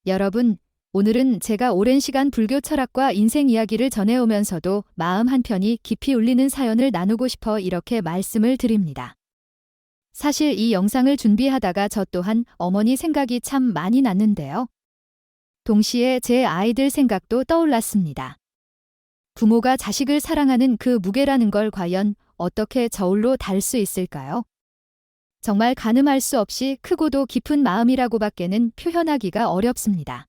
여러분, 오늘은 제가 오랜 시간 불교 철학과 인생 이야기를 전해오면서도 마음 한편이 깊이 울리는 사연을 나누고 싶어 이렇게 말씀을 드립니다. 사실 이 영상을 준비하다가 저 또한 어머니 생각이 참 많이 났는데요. 동시에 제 아이들 생각도 떠올랐습니다. 부모가 자식을 사랑하는 그 무게라는 걸 과연 어떻게 저울로 달 수 있을까요? 정말 가늠할 수 없이 크고도 깊은 마음이라고밖에는 표현하기가 어렵습니다.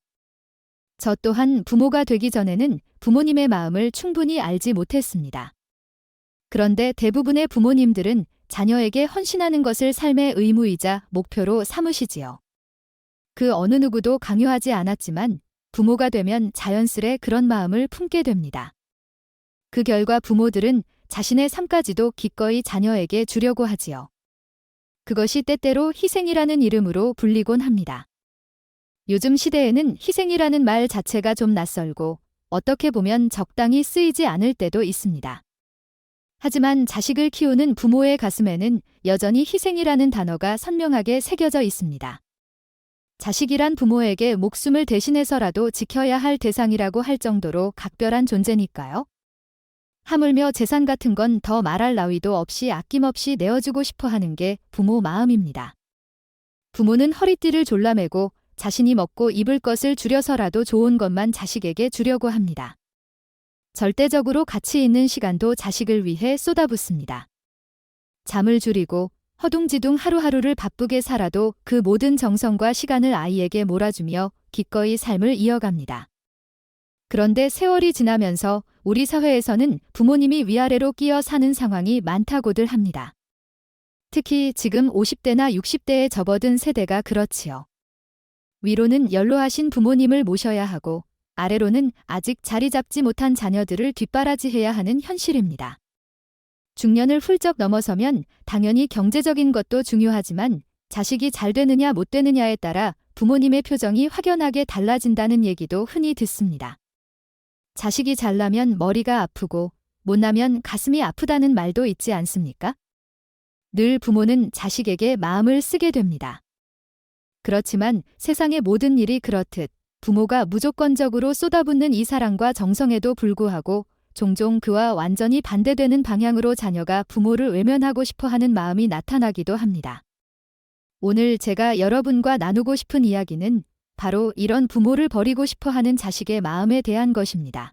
저 또한 부모가 되기 전에는 부모님의 마음을 충분히 알지 못했습니다. 그런데 대부분의 부모님들은 자녀에게 헌신하는 것을 삶의 의무이자 목표로 삼으시지요. 그 어느 누구도 강요하지 않았지만 부모가 되면 자연스레 그런 마음을 품게 됩니다. 그 결과 부모들은 자신의 삶까지도 기꺼이 자녀에게 주려고 하지요. 그것이 때때로 희생이라는 이름으로 불리곤 합니다. 요즘 시대에는 희생이라는 말 자체가 좀 낯설고 어떻게 보면 적당히 쓰이지 않을 때도 있습니다. 하지만 자식을 키우는 부모의 가슴에는 여전히 희생이라는 단어가 선명하게 새겨져 있습니다. 자식이란 부모에게 목숨을 대신해서라도 지켜야 할 대상이라고 할 정도로 각별한 존재니까요. 하물며 재산 같은 건 더 말할 나위도 없이 아낌없이 내어주고 싶어 하는 게 부모 마음입니다. 부모는 허리띠를 졸라매고 자신이 먹고 입을 것을 줄여서라도 좋은 것만 자식에게 주려고 합니다. 절대적으로 가치 있는 시간도 자식을 위해 쏟아붓습니다. 잠을 줄이고 허둥지둥 하루하루를 바쁘게 살아도 그 모든 정성과 시간을 아이에게 몰아주며 기꺼이 삶을 이어갑니다. 그런데 세월이 지나면서 우리 사회에서는 부모님이 위아래로 끼어 사는 상황이 많다고들 합니다. 특히 지금 50대나 60대에 접어든 세대가 그렇지요. 위로는 연로하신 부모님을 모셔야 하고 아래로는 아직 자리 잡지 못한 자녀들을 뒷바라지해야 하는 현실입니다. 중년을 훌쩍 넘어서면 당연히 경제적인 것도 중요하지만 자식이 잘 되느냐 못 되느냐에 따라 부모님의 표정이 확연하게 달라진다는 얘기도 흔히 듣습니다. 자식이 잘나면 머리가 아프고 못나면 가슴이 아프다는 말도 있지 않습니까? 늘 부모는 자식에게 마음을 쓰게 됩니다. 그렇지만 세상의 모든 일이 그렇듯 부모가 무조건적으로 쏟아붓는 이 사랑과 정성에도 불구하고 종종 그와 완전히 반대되는 방향으로 자녀가 부모를 외면하고 싶어하는 마음이 나타나기도 합니다. 오늘 제가 여러분과 나누고 싶은 이야기는 바로 이런 부모를 버리고 싶어하는 자식의 마음에 대한 것입니다.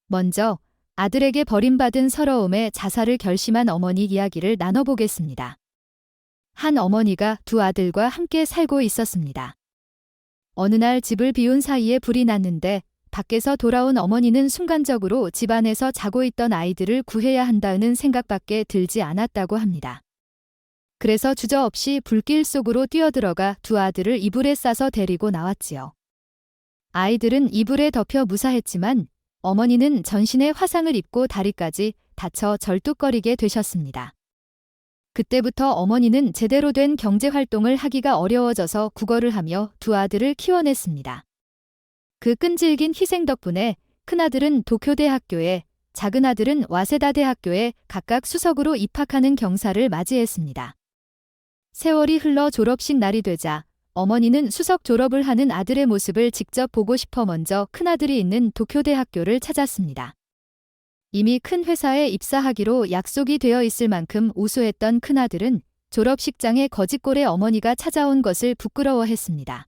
먼저 아들에게 버림받은 서러움에 자살을 결심한 어머니 이야기를 나눠보겠습니다. 한 어머니가 두 아들과 함께 살고 있었습니다. 어느 날 집을 비운 사이에 불이 났는데 밖에서 돌아온 어머니는 순간적으로 집안에서 자고 있던 아이들을 구해야 한다는 생각밖에 들지 않았다고 합니다. 그래서 주저없이 불길 속으로 뛰어들어가 두 아들을 이불에 싸서 데리고 나왔지요. 아이들은 이불에 덮여 무사했지만 어머니는 전신에 화상을 입고 다리까지 다쳐 절뚝거리게 되셨습니다. 그때부터 어머니는 제대로 된 경제활동을 하기가 어려워져서 구걸을 하며 두 아들을 키워냈습니다. 그 끈질긴 희생 덕분에 큰아들은 도쿄대학교에, 작은아들은 와세다대학교에 각각 수석으로 입학하는 경사를 맞이했습니다. 세월이 흘러 졸업식 날이 되자 어머니는 수석 졸업을 하는 아들의 모습을 직접 보고 싶어 먼저 큰아들이 있는 도쿄대학교를 찾았습니다. 이미 큰 회사에 입사하기로 약속이 되어 있을 만큼 우수했던 큰아들은 졸업식장에 거짓골의 어머니가 찾아온 것을 부끄러워했습니다.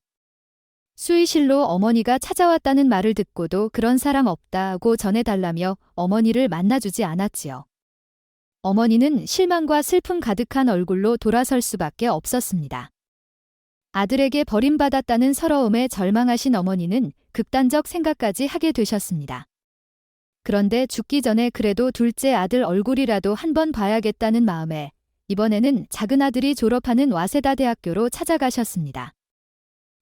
수의실로 어머니가 찾아왔다는 말을 듣고도 그런 사람 없다고 전해달라며 어머니를 만나주지 않았지요. 어머니는 실망과 슬픔 가득한 얼굴로 돌아설 수밖에 없었습니다. 아들에게 버림받았다는 서러움에 절망하신 어머니는 극단적 생각까지 하게 되셨습니다. 그런데 죽기 전에 그래도 둘째 아들 얼굴이라도 한번 봐야겠다는 마음에 이번에는 작은 아들이 졸업하는 와세다 대학교로 찾아가셨습니다.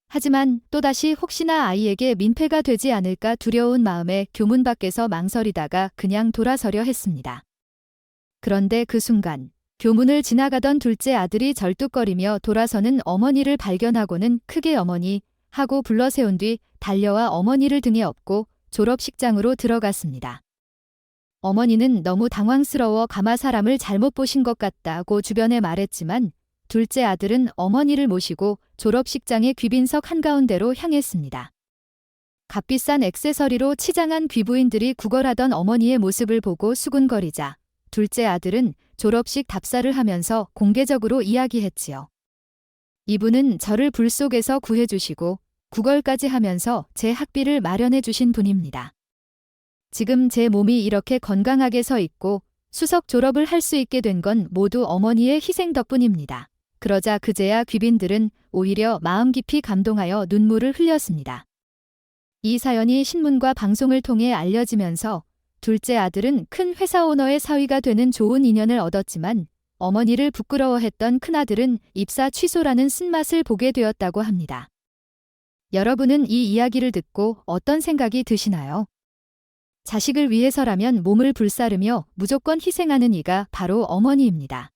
하지만 또다시 혹시나 아이에게 민폐가 되지 않을까 두려운 마음에 교문 밖에서 망설이다가 그냥 돌아서려 했습니다. 그런데 그 순간 교문을 지나가던 둘째 아들이 절뚝거리며 돌아서는 어머니를 발견하고는 크게 어머니 하고 불러세운 뒤 달려와 어머니를 등에 업고 졸업식장으로 들어갔습니다. 어머니는 너무 당황스러워 가마 사람을 잘못 보신 것 같다고 주변에 말했지만 둘째 아들은 어머니를 모시고 졸업식장의 귀빈석 한가운데로 향했습니다. 값비싼 액세서리로 치장한 귀부인들이 구걸하던 어머니의 모습을 보고 수군거리자 둘째 아들은 졸업식 답사를 하면서 공개적으로 이야기했지요. 이분은 저를 불 속에서 구해주시고 구걸까지 하면서 제 학비를 마련해 주신 분입니다. 지금 제 몸이 이렇게 건강하게 서 있고 수석 졸업을 할 수 있게 된 건 모두 어머니의 희생 덕분입니다. 그러자 그제야 귀빈들은 오히려 마음 깊이 감동하여 눈물을 흘렸습니다. 이 사연이 신문과 방송을 통해 알려지면서 둘째 아들은 큰 회사 오너의 사위가 되는 좋은 인연을 얻었지만 어머니를 부끄러워했던 큰아들은 입사 취소라는 쓴맛을 보게 되었다고 합니다. 여러분은 이 이야기를 듣고 어떤 생각이 드시나요? 자식을 위해서라면 몸을 불사르며 무조건 희생하는 이가 바로 어머니입니다.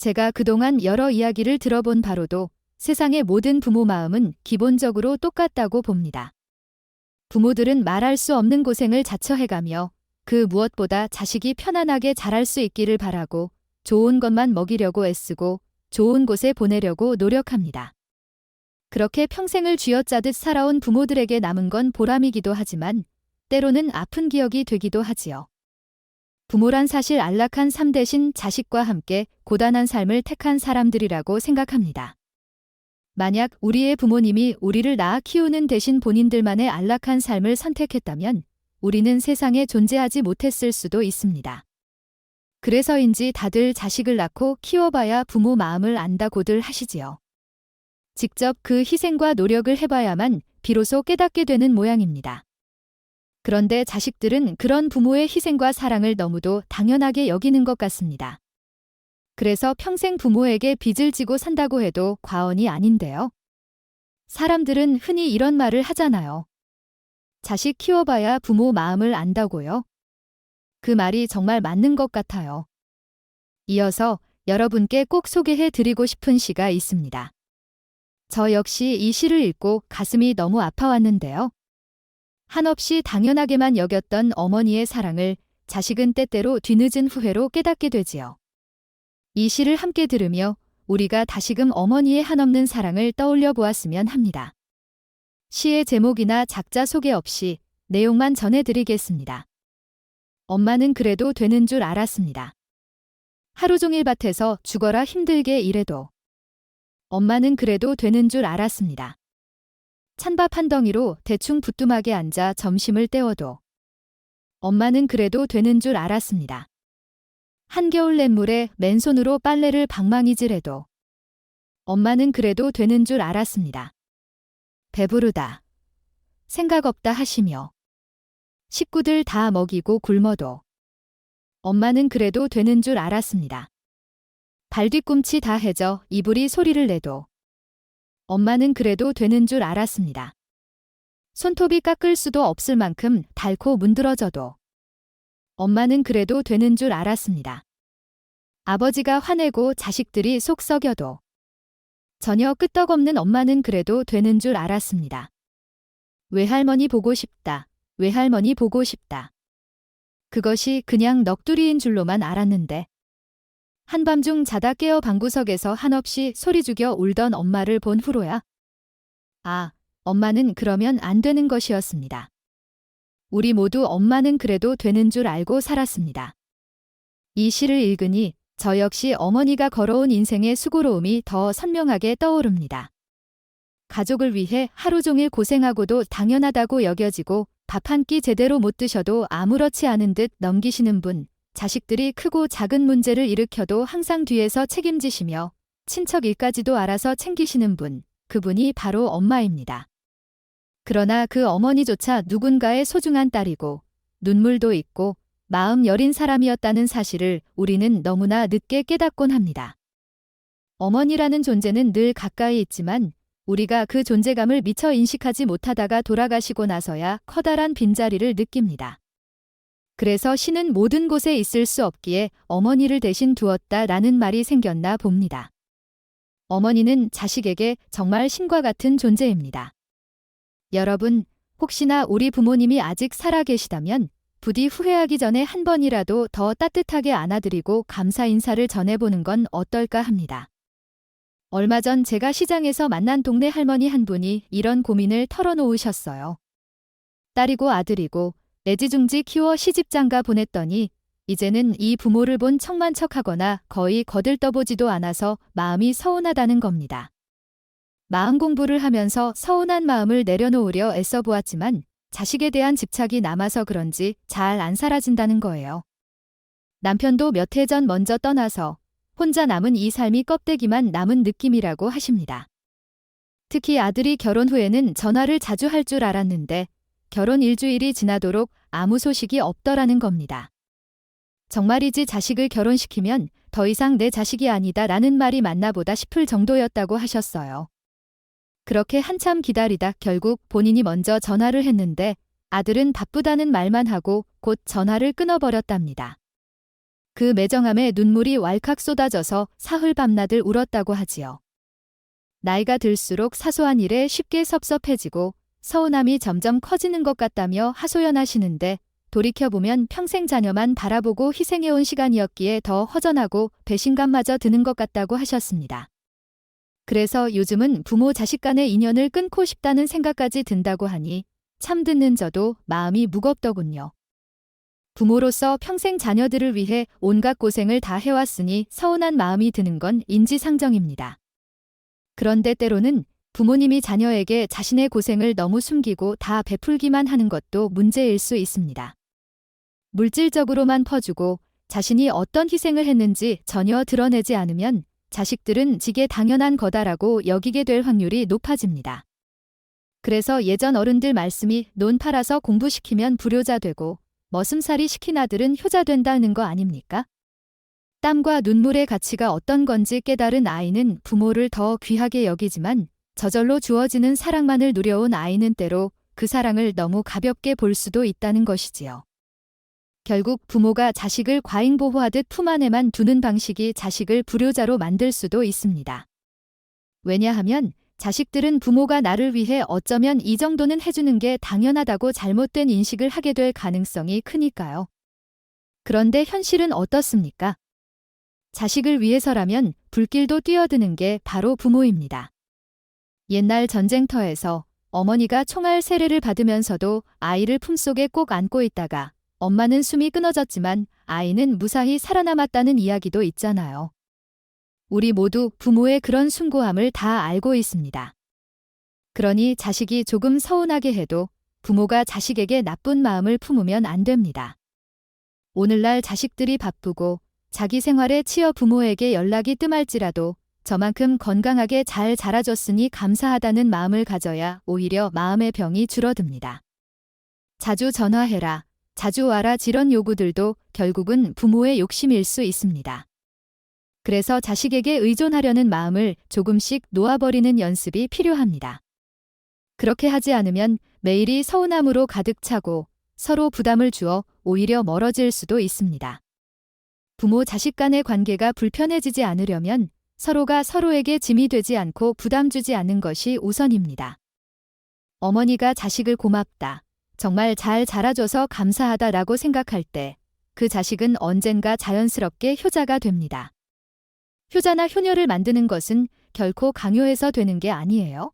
제가 그동안 여러 이야기를 들어본 바로도 세상의 모든 부모 마음은 기본적으로 똑같다고 봅니다. 부모들은 말할 수 없는 고생을 자처해가며 그 무엇보다 자식이 편안하게 자랄 수 있기를 바라고 좋은 것만 먹이려고 애쓰고 좋은 곳에 보내려고 노력합니다. 그렇게 평생을 쥐어짜듯 살아온 부모들에게 남은 건 보람이기도 하지만 때로는 아픈 기억이 되기도 하지요. 부모란 사실 안락한 삶 대신 자식과 함께 고단한 삶을 택한 사람들이라고 생각합니다. 만약 우리의 부모님이 우리를 낳아 키우는 대신 본인들만의 안락한 삶을 선택했다면 우리는 세상에 존재하지 못했을 수도 있습니다. 그래서인지 다들 자식을 낳고 키워봐야 부모 마음을 안다고들 하시지요. 직접 그 희생과 노력을 해봐야만 비로소 깨닫게 되는 모양입니다. 그런데 자식들은 그런 부모의 희생과 사랑을 너무도 당연하게 여기는 것 같습니다. 그래서 평생 부모에게 빚을 지고 산다고 해도 과언이 아닌데요. 사람들은 흔히 이런 말을 하잖아요. 자식 키워봐야 부모 마음을 안다고요. 그 말이 정말 맞는 것 같아요. 이어서 여러분께 꼭 소개해 드리고 싶은 시가 있습니다. 저 역시 이 시를 읽고 가슴이 너무 아파왔는데요. 한없이 당연하게만 여겼던 어머니의 사랑을 자식은 때때로 뒤늦은 후회로 깨닫게 되지요. 이 시를 함께 들으며 우리가 다시금 어머니의 한없는 사랑을 떠올려 보았으면 합니다. 시의 제목이나 작자 소개 없이 내용만 전해드리겠습니다. 엄마는 그래도 되는 줄 알았습니다. 하루 종일 밭에서 죽어라 힘들게 일해도 엄마는 그래도 되는 줄 알았습니다. 찬밥 한 덩이로 대충 부뚜막에 앉아 점심을 때워도 엄마는 그래도 되는 줄 알았습니다. 한겨울 냇물에 맨손으로 빨래를 방망이질해도 엄마는 그래도 되는 줄 알았습니다. 배부르다, 생각 없다 하시며 식구들 다 먹이고 굶어도 엄마는 그래도 되는 줄 알았습니다. 발뒤꿈치 다 해져 이불이 소리를 내도 엄마는 그래도 되는 줄 알았습니다. 손톱이 깎을 수도 없을 만큼 닳고 문드러져도 엄마는 그래도 되는 줄 알았습니다. 아버지가 화내고 자식들이 속 썩여도 전혀 끄떡없는 엄마는 그래도 되는 줄 알았습니다. 외할머니 보고 싶다, 외할머니 보고 싶다. 그것이 그냥 넋두리인 줄로만 알았는데 한밤중 자다 깨어 방구석에서 한없이 소리 죽여 울던 엄마를 본 후로야. 아, 엄마는 그러면 안 되는 것이었습니다. 우리 모두 엄마는 그래도 되는 줄 알고 살았습니다. 이 시를 읽으니 저 역시 어머니가 걸어온 인생의 수고로움이 더 선명하게 떠오릅니다. 가족을 위해 하루 종일 고생하고도 당연하다고 여겨지고 밥 한 끼 제대로 못 드셔도 아무렇지 않은 듯 넘기시는 분, 자식들이 크고 작은 문제를 일으켜도 항상 뒤에서 책임지시며 친척 일까지도 알아서 챙기시는 분, 그분이 바로 엄마입니다. 그러나 그 어머니조차 누군가의 소중한 딸이고 눈물도 있고 마음 여린 사람이었다는 사실을 우리는 너무나 늦게 깨닫곤 합니다. 어머니라는 존재는 늘 가까이 있지만 우리가 그 존재감을 미처 인식하지 못하다가 돌아가시고 나서야 커다란 빈자리를 느낍니다. 그래서 시는 모든 곳에 있을 수 없기에 어머니를 대신 두었다라는 말이 생겼나 봅니다. 어머니는 자식에게 정말 신과 같은 존재입니다. 여러분, 혹시나 우리 부모님이 아직 살아 계시다면 부디 후회하기 전에 한 번이라도 더 따뜻하게 안아드리고 감사 인사를 전해보는 건 어떨까 합니다. 얼마 전 제가 시장에서 만난 동네 할머니 한 분이 이런 고민을 털어놓으셨어요. 딸이고 아들이고 애지중지 키워 시집장가 보냈더니 이제는 이 부모를 본 척만 척하거나 거의 거들떠보지도 않아서 마음이 서운하다는 겁니다. 마음 공부를 하면서 서운한 마음을 내려놓으려 애써 보았지만 자식에 대한 집착이 남아서 그런지 잘 안 사라진다는 거예요. 남편도 몇 해 전 먼저 떠나서 혼자 남은 이 삶이 껍데기만 남은 느낌이라고 하십니다. 특히 아들이 결혼 후에는 전화를 자주 할 줄 알았는데 결혼 일주일이 지나도록 아무 소식이 없더라는 겁니다. 정말이지 자식을 결혼시키면 더 이상 내 자식이 아니다 라는 말이 맞나 보다 싶을 정도였다고 하셨어요. 그렇게 한참 기다리다 결국 본인이 먼저 전화를 했는데 아들은 바쁘다는 말만 하고 곧 전화를 끊어버렸답니다. 그 매정함에 눈물이 왈칵 쏟아져서 사흘 밤낮을 울었다고 하지요. 나이가 들수록 사소한 일에 쉽게 섭섭해지고 서운함이 점점 커지는 것 같다며 하소연하시는데 돌이켜보면 평생 자녀만 바라보고 희생해온 시간이었기에 더 허전하고 배신감마저 드는 것 같다고 하셨습니다. 그래서 요즘은 부모 자식 간의 인연을 끊고 싶다는 생각까지 든다고 하니 참 듣는 저도 마음이 무겁더군요. 부모로서 평생 자녀들을 위해 온갖 고생을 다 해왔으니 서운한 마음이 드는 건 인지상정입니다. 그런데 때로는 부모님이 자녀에게 자신의 고생을 너무 숨기고 다 베풀기만 하는 것도 문제일 수 있습니다. 물질적으로만 퍼주고 자신이 어떤 희생을 했는지 전혀 드러내지 않으면 자식들은 지게 당연한 거다라고 여기게 될 확률이 높아집니다. 그래서 예전 어른들 말씀이 논 팔아서 공부시키면 불효자 되고 머슴살이 시킨 아들은 효자 된다는 거 아닙니까? 땀과 눈물의 가치가 어떤 건지 깨달은 아이는 부모를 더 귀하게 여기지만 저절로 주어지는 사랑만을 누려온 아이는 때로 그 사랑을 너무 가볍게 볼 수도 있다는 것이지요. 결국 부모가 자식을 과잉보호하듯 품 안에만 두는 방식이 자식을 불효자로 만들 수도 있습니다. 왜냐하면 자식들은 부모가 나를 위해 어쩌면 이 정도는 해주는 게 당연하다고 잘못된 인식을 하게 될 가능성이 크니까요. 그런데 현실은 어떻습니까? 자식을 위해서라면 불길도 뛰어드는 게 바로 부모입니다. 옛날 전쟁터에서 어머니가 총알 세례를 받으면서도 아이를 품속에 꼭 안고 있다가 엄마는 숨이 끊어졌지만 아이는 무사히 살아남았다는 이야기도 있잖아요. 우리 모두 부모의 그런 숭고함을 다 알고 있습니다. 그러니 자식이 조금 서운하게 해도 부모가 자식에게 나쁜 마음을 품으면 안 됩니다. 오늘날 자식들이 바쁘고 자기 생활에 치여 부모에게 연락이 뜸할지라도 저만큼 건강하게 잘 자라줬으니 감사하다는 마음을 가져야 오히려 마음의 병이 줄어듭니다. 자주 전화해라, 자주 와라 이런 요구들도 결국은 부모의 욕심일 수 있습니다. 그래서 자식에게 의존하려는 마음을 조금씩 놓아버리는 연습이 필요합니다. 그렇게 하지 않으면 매일이 서운함으로 가득 차고 서로 부담을 주어 오히려 멀어질 수도 있습니다. 부모 자식 간의 관계가 불편해지지 않으려면 서로가 서로에게 짐이 되지 않고 부담 주지 않는 것이 우선입니다. 어머니가 자식을 고맙다, 정말 잘 자라줘서 감사하다라고 생각할 때 그 자식은 언젠가 자연스럽게 효자가 됩니다. 효자나 효녀를 만드는 것은 결코 강요해서 되는 게 아니에요.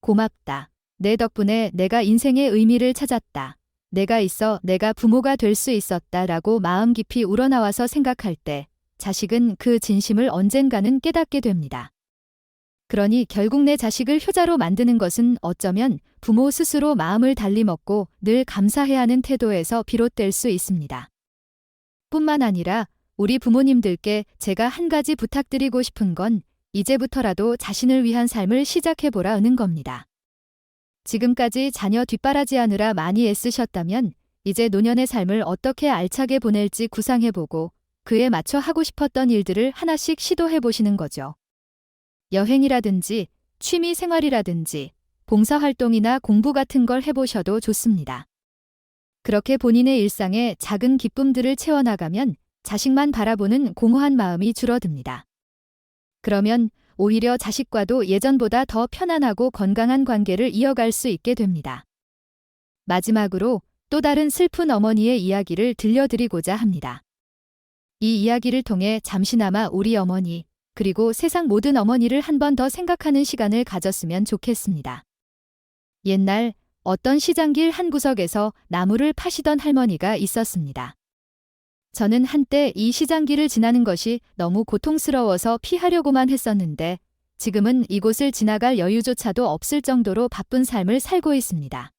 고맙다. 내 덕분에 내가 인생의 의미를 찾았다. 내가 있어 내가 부모가 될 수 있었다라고 마음 깊이 우러나와서 생각할 때 자식은 그 진심을 언젠가는 깨닫게 됩니다. 그러니 결국 내 자식을 효자로 만드는 것은 어쩌면 부모 스스로 마음을 달리 먹고 늘 감사해야 하는 태도에서 비롯될 수 있습니다. 뿐만 아니라 우리 부모님들께 제가 한 가지 부탁드리고 싶은 건 이제부터라도 자신을 위한 삶을 시작해보라는 겁니다. 지금까지 자녀 뒷바라지하느라 많이 애쓰셨다면 이제 노년의 삶을 어떻게 알차게 보낼지 구상해보고 그에 맞춰 하고 싶었던 일들을 하나씩 시도해보시는 거죠. 여행이라든지 취미 생활이라든지 봉사활동이나 공부 같은 걸 해보셔도 좋습니다. 그렇게 본인의 일상에 작은 기쁨들을 채워나가면 자식만 바라보는 공허한 마음이 줄어듭니다. 그러면 오히려 자식과도 예전보다 더 편안하고 건강한 관계를 이어갈 수 있게 됩니다. 마지막으로 또 다른 슬픈 어머니의 이야기를 들려드리고자 합니다. 이 이야기를 통해 잠시나마 우리 어머니, 그리고 세상 모든 어머니를 한 번 더 생각하는 시간을 가졌으면 좋겠습니다. 옛날 어떤 시장길 한 구석에서 나무를 파시던 할머니가 있었습니다. 저는 한때 이 시장길을 지나는 것이 너무 고통스러워서 피하려고만 했었는데 지금은 이곳을 지나갈 여유조차도 없을 정도로 바쁜 삶을 살고 있습니다.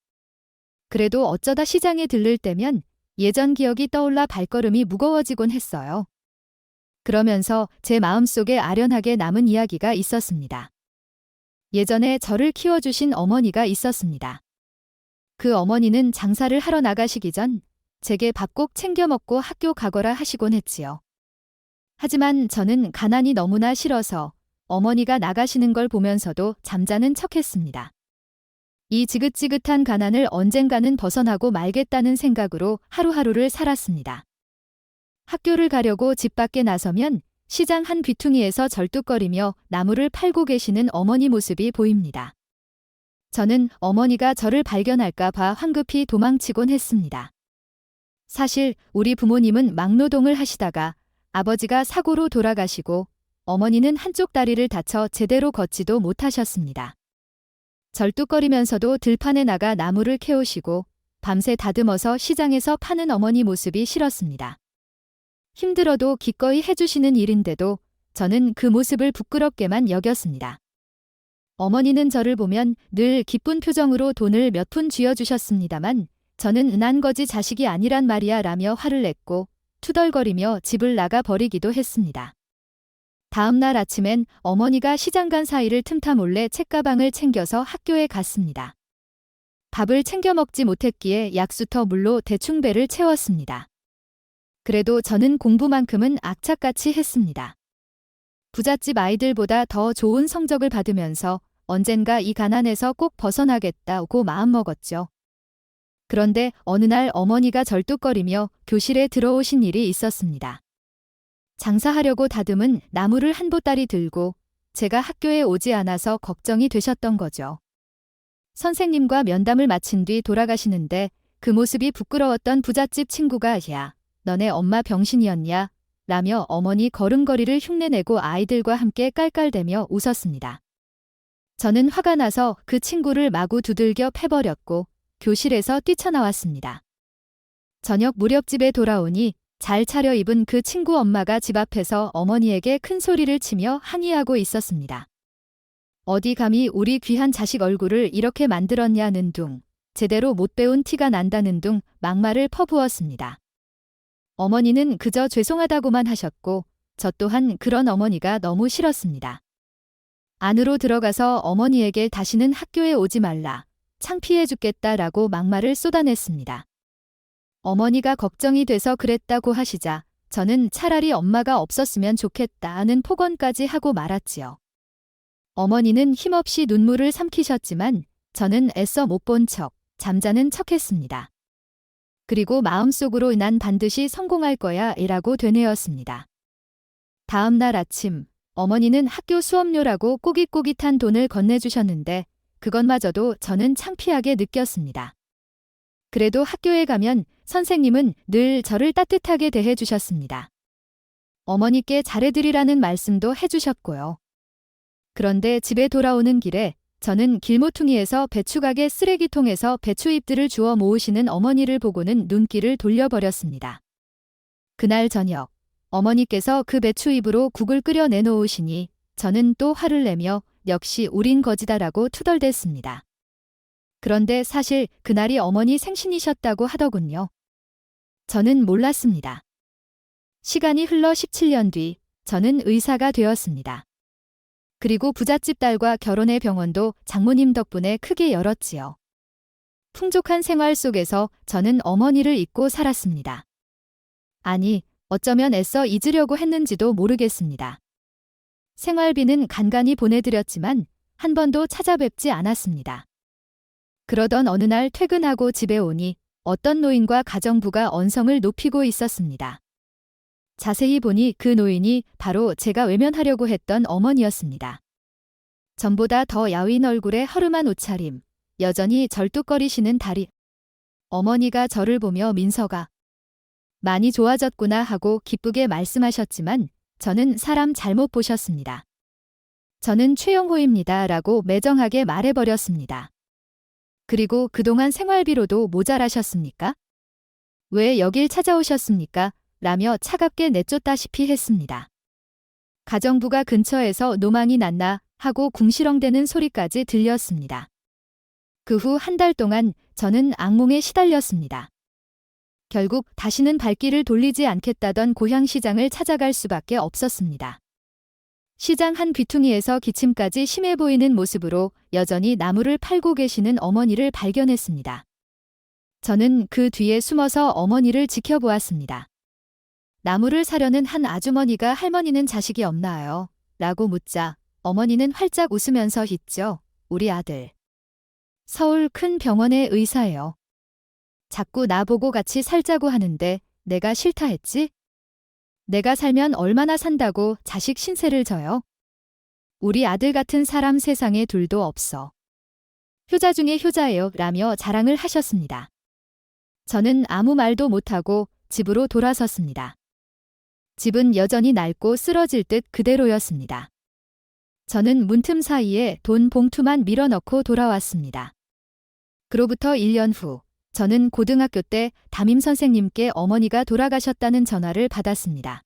그래도 어쩌다 시장에 들를 때면 예전 기억이 떠올라 발걸음이 무거워지곤 했어요. 그러면서 제 마음속에 아련하게 남은 이야기가 있었습니다. 예전에 저를 키워주신 어머니가 있었습니다. 그 어머니는 장사를 하러 나가시기 전 제게 밥 꼭 챙겨 먹고 학교 가거라 하시곤 했지요. 하지만 저는 가난이 너무나 싫어서 어머니가 나가시는 걸 보면서도 잠자는 척했습니다. 이 지긋지긋한 가난을 언젠가는 벗어나고 말겠다는 생각으로 하루하루를 살았습니다. 학교를 가려고 집 밖에 나서면 시장 한 귀퉁이에서 절뚝거리며 나무를 팔고 계시는 어머니 모습이 보입니다. 저는 어머니가 저를 발견할까 봐 황급히 도망치곤 했습니다. 사실 우리 부모님은 막노동을 하시다가 아버지가 사고로 돌아가시고 어머니는 한쪽 다리를 다쳐 제대로 걷지도 못하셨습니다. 절뚝거리면서도 들판에 나가 나무를 캐오시고 밤새 다듬어서 시장에서 파는 어머니 모습이 싫었습니다. 힘들어도 기꺼이 해주시는 일인데도 저는 그 모습을 부끄럽게만 여겼습니다. 어머니는 저를 보면 늘 기쁜 표정으로 돈을 몇 푼 쥐어주셨습니다만 저는 난 거지 자식이 아니란 말이야 라며 화를 냈고 투덜거리며 집을 나가 버리기도 했습니다. 다음 날 아침엔 어머니가 시장 간 사이를 틈타 몰래 책가방을 챙겨서 학교에 갔습니다. 밥을 챙겨 먹지 못했기에 약수터 물로 대충 배를 채웠습니다. 그래도 저는 공부만큼은 악착같이 했습니다. 부잣집 아이들보다 더 좋은 성적을 받으면서 언젠가 이 가난에서 꼭 벗어나겠다고 마음먹었죠. 그런데 어느 날 어머니가 절뚝거리며 교실에 들어오신 일이 있었습니다. 장사하려고 다듬은 나무를 한 보따리 들고 제가 학교에 오지 않아서 걱정이 되셨던 거죠. 선생님과 면담을 마친 뒤 돌아가시는데 그 모습이 부끄러웠던 부잣집 친구가 야, 너네 엄마 병신이었냐? 라며 어머니 걸음걸이를 흉내내고 아이들과 함께 깔깔대며 웃었습니다. 저는 화가 나서 그 친구를 마구 두들겨 패버렸고 교실에서 뛰쳐나왔습니다. 저녁 무렵 집에 돌아오니 잘 차려입은 그 친구 엄마가 집 앞에서 어머니에게 큰 소리를 치며 항의하고 있었습니다. 어디 감히 우리 귀한 자식 얼굴을 이렇게 만들었냐는 둥, 제대로 못 배운 티가 난다는 둥 막말을 퍼부었습니다. 어머니는 그저 죄송하다고만 하셨고 저 또한 그런 어머니가 너무 싫었습니다. 안으로 들어가서 어머니에게 다시는 학교에 오지 말라, 창피해 죽겠다라고 막말을 쏟아냈습니다. 어머니가 걱정이 돼서 그랬다고 하시자 저는 차라리 엄마가 없었으면 좋겠다는 폭언까지 하고 말았지요. 어머니는 힘없이 눈물을 삼키셨지만 저는 애써 못 본 척, 잠자는 척했습니다. 그리고 마음속으로 난 반드시 성공할 거야 라고 되뇌었습니다. 다음 날 아침 어머니는 학교 수업료라고 꼬깃꼬깃한 돈을 건네주셨는데 그것마저도 저는 창피하게 느꼈습니다. 그래도 학교에 가면 선생님은 늘 저를 따뜻하게 대해주셨습니다. 어머니께 잘해드리라는 말씀도 해주셨고요. 그런데 집에 돌아오는 길에 저는 길모퉁이에서 배추가게 쓰레기통에서 배추잎들을 주워 모으시는 어머니를 보고는 눈길을 돌려버렸습니다. 그날 저녁 어머니께서 그 배추잎으로 국을 끓여 내놓으시니 저는 또 화를 내며 역시 우린 거지다라고 투덜댔습니다. 그런데 사실 그날이 어머니 생신이셨다고 하더군요. 저는 몰랐습니다. 시간이 흘러 17년 뒤 저는 의사가 되었습니다. 그리고 부잣집 딸과 결혼의 병원도 장모님 덕분에 크게 열었지요. 풍족한 생활 속에서 저는 어머니를 잊고 살았습니다. 아니, 어쩌면 애써 잊으려고 했는지도 모르겠습니다. 생활비는 간간히 보내드렸지만 한 번도 찾아뵙지 않았습니다. 그러던 어느 날 퇴근하고 집에 오니 어떤 노인과 가정부가 언성을 높이고 있었습니다. 자세히 보니 그 노인이 바로 제가 외면하려고 했던 어머니였습니다. 전보다 더 야윈 얼굴에 허름한 옷차림, 여전히 절뚝거리시는 다리. 어머니가 저를 보며 민서가 많이 좋아졌구나 하고 기쁘게 말씀하셨지만 저는 사람 잘못 보셨습니다. 저는 최영호입니다. 라고 매정하게 말해버렸습니다. 그리고 그동안 생활비로도 모자라셨습니까? 왜 여길 찾아오셨습니까? 라며 차갑게 내쫓다시피 했습니다. 가정부가 근처에서 노망이 났나 하고 궁시렁대는 소리까지 들렸습니다. 그 후 한 달 동안 저는 악몽에 시달렸습니다. 결국 다시는 발길을 돌리지 않겠다던 고향시장을 찾아갈 수밖에 없었습니다. 시장 한 귀퉁이에서 기침까지 심해 보이는 모습으로 여전히 나무를 팔고 계시는 어머니를 발견했습니다. 저는 그 뒤에 숨어서 어머니를 지켜보았습니다. 나무를 사려는 한 아주머니가 할머니는 자식이 없나요? 라고 묻자 어머니는 활짝 웃으면서 있죠. 우리 아들. 서울 큰 병원의 의사예요. 자꾸 나보고 같이 살자고 하는데 내가 싫다 했지? 내가 살면 얼마나 산다고 자식 신세를 져요? 우리 아들 같은 사람 세상에 둘도 없어. 효자 중에 효자예요. 라며 자랑을 하셨습니다. 저는 아무 말도 못하고 집으로 돌아섰습니다. 집은 여전히 낡고 쓰러질 듯 그대로였습니다. 저는 문틈 사이에 돈 봉투만 밀어넣고 돌아왔습니다. 그로부터 1년 후 저는 고등학교 때 담임선생님께 어머니가 돌아가셨다는 전화를 받았습니다.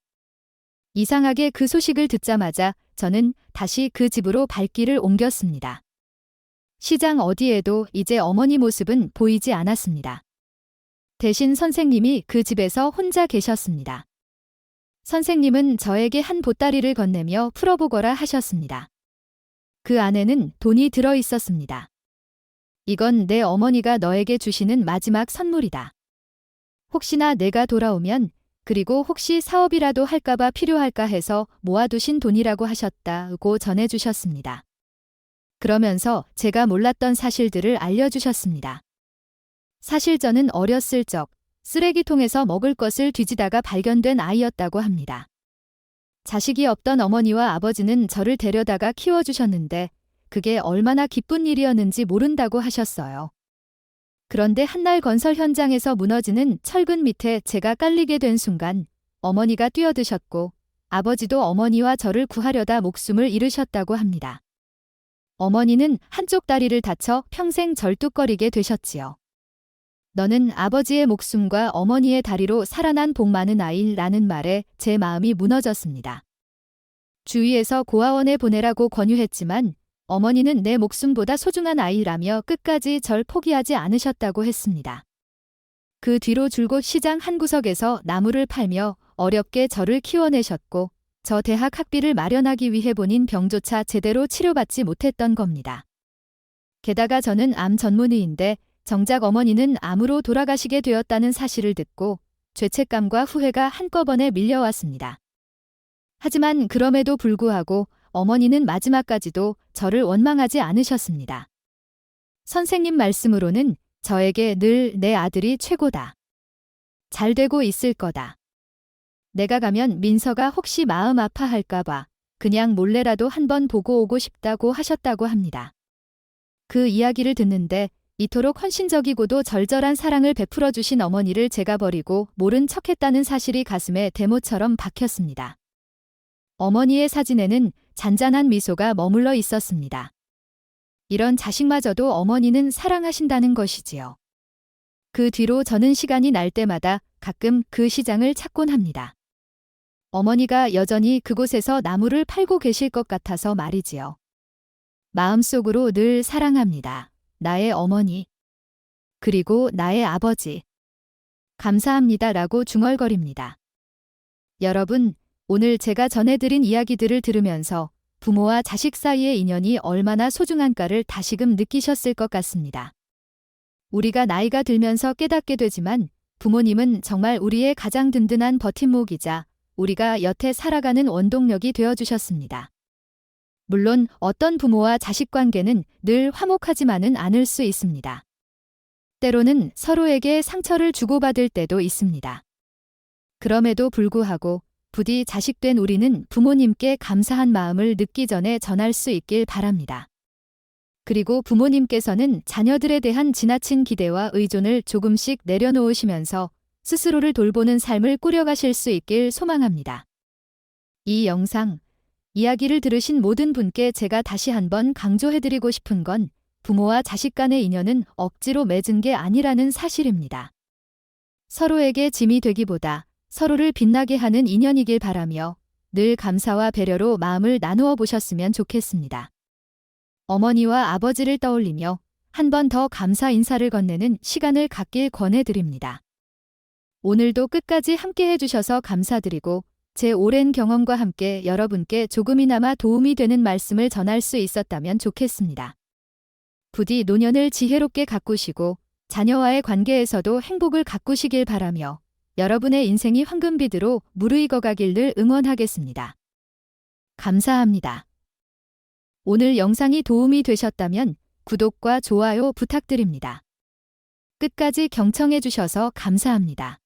이상하게 그 소식을 듣자마자 저는 다시 그 집으로 발길을 옮겼습니다. 시장 어디에도 이제 어머니 모습은 보이지 않았습니다. 대신 선생님이 그 집에서 혼자 계셨습니다. 선생님은 저에게 한 보따리를 건네며 풀어보거라 하셨습니다. 그 안에는 돈이 들어 있었습니다. 이건 내 어머니가 너에게 주시는 마지막 선물이다. 혹시나 내가 돌아오면 그리고 혹시 사업이라도 할까봐 필요할까 해서 모아두신 돈이라고 하셨다고 전해주셨습니다. 그러면서 제가 몰랐던 사실들을 알려주셨습니다. 사실 저는 어렸을 적 쓰레기통에서 먹을 것을 뒤지다가 발견된 아이였다고 합니다. 자식이 없던 어머니와 아버지는 저를 데려다가 키워주셨는데 그게 얼마나 기쁜 일이었는지 모른다고 하셨어요. 그런데 한날 건설 현장에서 무너지는 철근 밑에 제가 깔리게 된 순간 어머니가 뛰어드셨고 아버지도 어머니와 저를 구하려다 목숨을 잃으셨다고 합니다. 어머니는 한쪽 다리를 다쳐 평생 절뚝거리게 되셨지요. 너는 아버지의 목숨과 어머니의 다리로 살아난 복 많은 아이라는 말에 제 마음이 무너졌습니다. 주위에서 고아원에 보내라고 권유했지만 어머니는 내 목숨보다 소중한 아이라며 끝까지 절 포기하지 않으셨다고 했습니다. 그 뒤로 줄곧 시장 한 구석에서 나무를 팔며 어렵게 저를 키워내셨고 저 대학 학비를 마련하기 위해 본인 병조차 제대로 치료받지 못했던 겁니다. 게다가 저는 암 전문의인데 정작 어머니는 암으로 돌아가시게 되었다는 사실을 듣고 죄책감과 후회가 한꺼번에 밀려왔습니다. 하지만 그럼에도 불구하고 어머니는 마지막까지도 저를 원망하지 않으셨습니다. 선생님 말씀으로는 저에게 늘 내 아들이 최고다. 잘 되고 있을 거다. 내가 가면 민서가 혹시 마음 아파할까봐 그냥 몰래라도 한번 보고 오고 싶다고 하셨다고 합니다. 그 이야기를 듣는데 이토록 헌신적이고도 절절한 사랑을 베풀어 주신 어머니를 제가 버리고 모른 척했다는 사실이 가슴에 대모처럼 박혔습니다. 어머니의 사진에는 잔잔한 미소가 머물러 있었습니다. 이런 자식마저도 어머니는 사랑하신다는 것이지요. 그 뒤로 저는 시간이 날 때마다 가끔 그 시장을 찾곤 합니다. 어머니가 여전히 그곳에서 나무를 팔고 계실 것 같아서 말이지요. 마음속으로 늘 사랑합니다. 나의 어머니. 그리고 나의 아버지. 감사합니다라고 중얼거립니다. 여러분, 오늘 제가 전해드린 이야기들을 들으면서 부모와 자식 사이의 인연이 얼마나 소중한가를 다시금 느끼셨을 것 같습니다. 우리가 나이가 들면서 깨닫게 되지만 부모님은 정말 우리의 가장 든든한 버팀목이자 우리가 여태 살아가는 원동력이 되어주셨습니다. 물론 어떤 부모와 자식 관계는 늘 화목하지만은 않을 수 있습니다. 때로는 서로에게 상처를 주고받을 때도 있습니다. 그럼에도 불구하고 부디 자식된 우리는 부모님께 감사한 마음을 늦기 전에 전할 수 있길 바랍니다. 그리고 부모님께서는 자녀들에 대한 지나친 기대와 의존을 조금씩 내려놓으시면서 스스로를 돌보는 삶을 꾸려가실 수 있길 소망합니다. 이 영상, 이야기를 들으신 모든 분께 제가 다시 한번 강조해드리고 싶은 건 부모와 자식 간의 인연은 억지로 맺은 게 아니라는 사실입니다. 서로에게 짐이 되기보다 서로를 빛나게 하는 인연이길 바라며 늘 감사와 배려로 마음을 나누어 보셨으면 좋겠습니다. 어머니와 아버지를 떠올리며 한 번 더 감사 인사를 건네는 시간을 갖길 권해드립니다. 오늘도 끝까지 함께 해주셔서 감사드리고 제 오랜 경험과 함께 여러분께 조금이나마 도움이 되는 말씀을 전할 수 있었다면 좋겠습니다. 부디 노년을 지혜롭게 가꾸시고 자녀와의 관계에서도 행복을 가꾸시길 바라며 여러분의 인생이 황금비드로 무르익어가길 늘 응원하겠습니다. 감사합니다. 오늘 영상이 도움이 되셨다면 구독과 좋아요 부탁드립니다. 끝까지 경청해 주셔서 감사합니다.